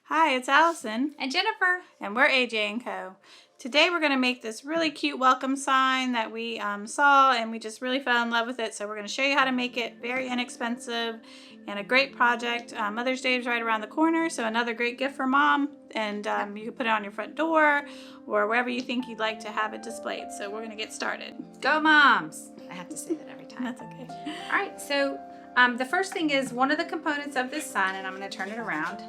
Hi, it's Allison. And Jennifer. And we're AJandCo. Today we're going to make this really cute welcome sign that we saw and we just really fell in love with it. So we're going to show you how to make it very inexpensive and a great project. Mother's Day is right around the corner, so another great gift for mom. And you can put it on your front door or wherever you think you'd like to have it displayed. So we're going to get started. Go moms! I have to say that every time. That's okay. All right, so the first thing is one of the components of this sign, and I'm going to turn it around,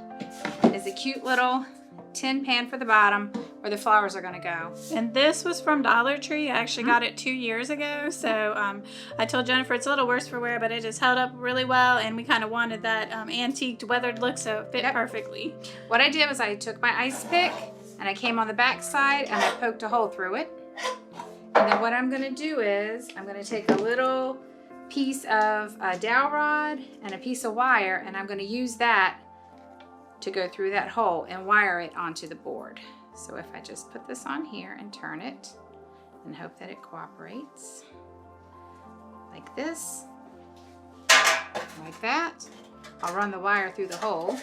is a cute little tin pan for the bottom where the flowers are going to go. And this was from Dollar Tree. I actually got it 2 years ago. So I told Jennifer it's a little worse for wear, but it just held up really well. And we kind of wanted that antiqued, weathered look, so it fit perfectly. What I did was I took my ice pick and I came on the back side and I poked a hole through it. And then what I'm going to do is I'm going to take a little piece of a dowel rod and a piece of wire, and I'm going to use that to go through that hole and wire it onto the board. So if I just put this on here and turn it and hope that it cooperates like this, like that, I'll run the wire through the hole.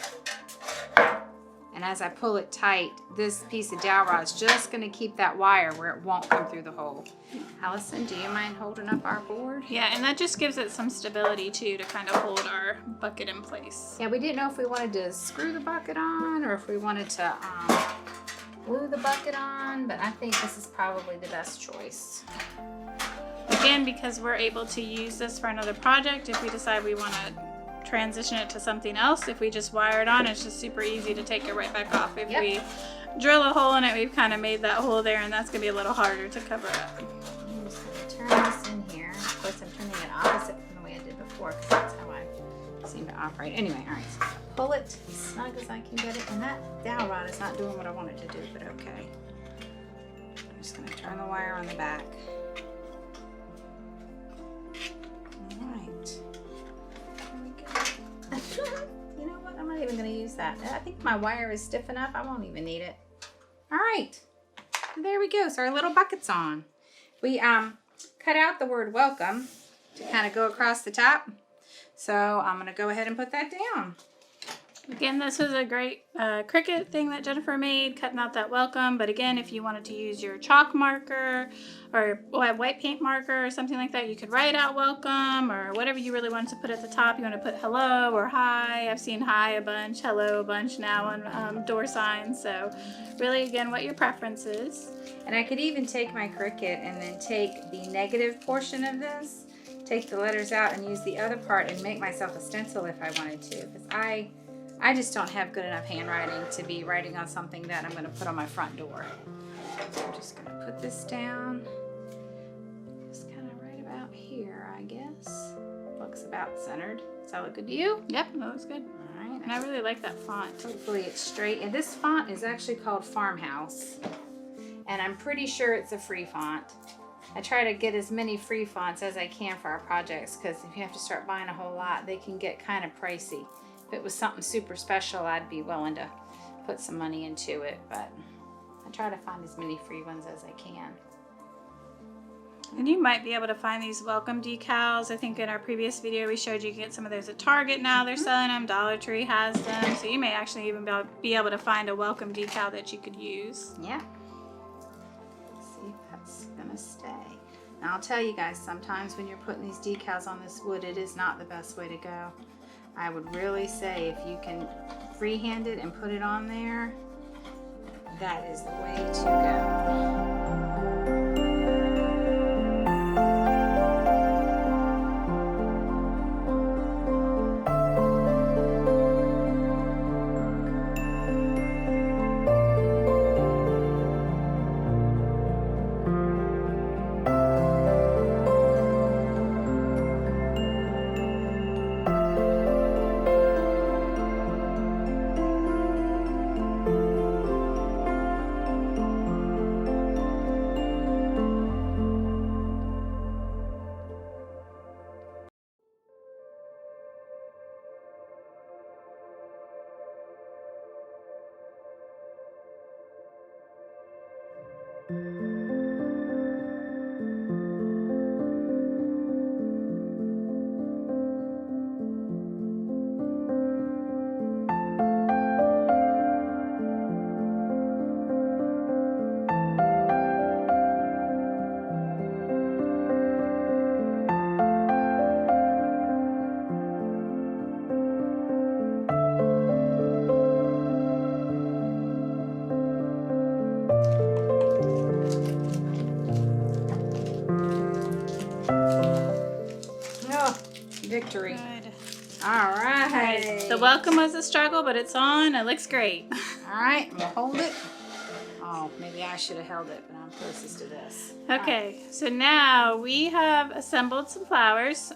And as I pull it tight, this piece of dowel rod is just going to keep that wire where it won't come through the hole. Allison, do you mind holding up our board? Yeah, and that just gives it some stability too to kind of hold our bucket in place. Yeah, we didn't know if we wanted to screw the bucket on or if we wanted to glue the bucket on, but I think this is probably the best choice. Again, because we're able to use this for another project, if we decide we want to transition it to something else, if we just wire it on, it's just super easy to take it right back off. If we drill a hole in it, we've kind of made that hole there, and that's going to be a little harder to cover up. I'm just going to turn this in here. Of course, I'm turning it opposite from the way I did before because that's how I seem to operate. Anyway, all right, so pull it as snug as I can get it, and that dowel rod is not doing what I want it to do, but okay. I'm just going to turn the wire on the back. All right. You know what? I'm not even going to use that. I think my wire is stiff enough. I won't even need it. All right. There we go. So our little bucket's on. We cut out the word welcome to kind of go across the top. So I'm going to go ahead and put that down. Again, this was a great Cricut thing that Jennifer made, cutting out that welcome. But again, if you wanted to use your chalk marker or white paint marker or something like that, you could write out welcome or whatever you really wanted to put at the top. You want to put hello or hi. I've seen hi a bunch, hello a bunch now on door signs. So really, again, what your preference is. And I could even take my Cricut and then take the negative portion of this, take the letters out and use the other part and make myself a stencil if I wanted to. Because I just don't have good enough handwriting to be writing on something that I'm going to put on my front door. So I'm just going to put this down. Just kind of right about here, I guess. Looks about centered. Does that look good to you? Yep, that looks good. All right. And I really like that font. Hopefully it's straight. And this font is actually called Farmhouse. And I'm pretty sure it's a free font. I try to get as many free fonts as I can for our projects because if you have to start buying a whole lot, they can get kind of pricey. If it was something super special, I'd be willing to put some money into it, but I try to find as many free ones as I can. And you might be able to find these welcome decals. I think in our previous video we showed you can get some of those at Target now. They're selling them. Dollar Tree has them. So you may actually even be able to find a welcome decal that you could use. Yeah. Let's see if that's going to stay. Now I'll tell you guys, sometimes when you're putting these decals on this wood, it is not the best way to go. I would really say if you can freehand it and put it on there, that is the way to go. victory. Good. All right. The welcome was a struggle, but it's on. It looks great. All right, I'm gonna hold it. Oh, maybe I should have held it, but I'm closest to this. Okay, so now we have assembled some flowers.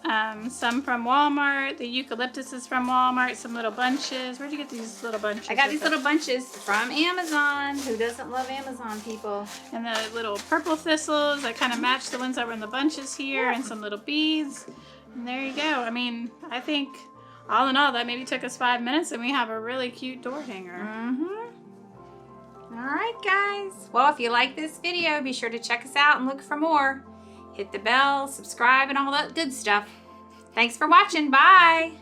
Some from Walmart. The eucalyptus is from Walmart. Some little bunches. Where'd you get these little bunches? I got these little bunches from Amazon. Who doesn't love Amazon, people? And the little purple thistles that kind of match the ones that were in the bunches here, and some little beads. And there you go. I mean, I think all in all, that maybe took us 5 minutes, and we have a really cute door hanger. All right, guys. Well, if you like this video, be sure to check us out and look for more. Hit the bell, subscribe, and all that good stuff. Thanks for watching. Bye.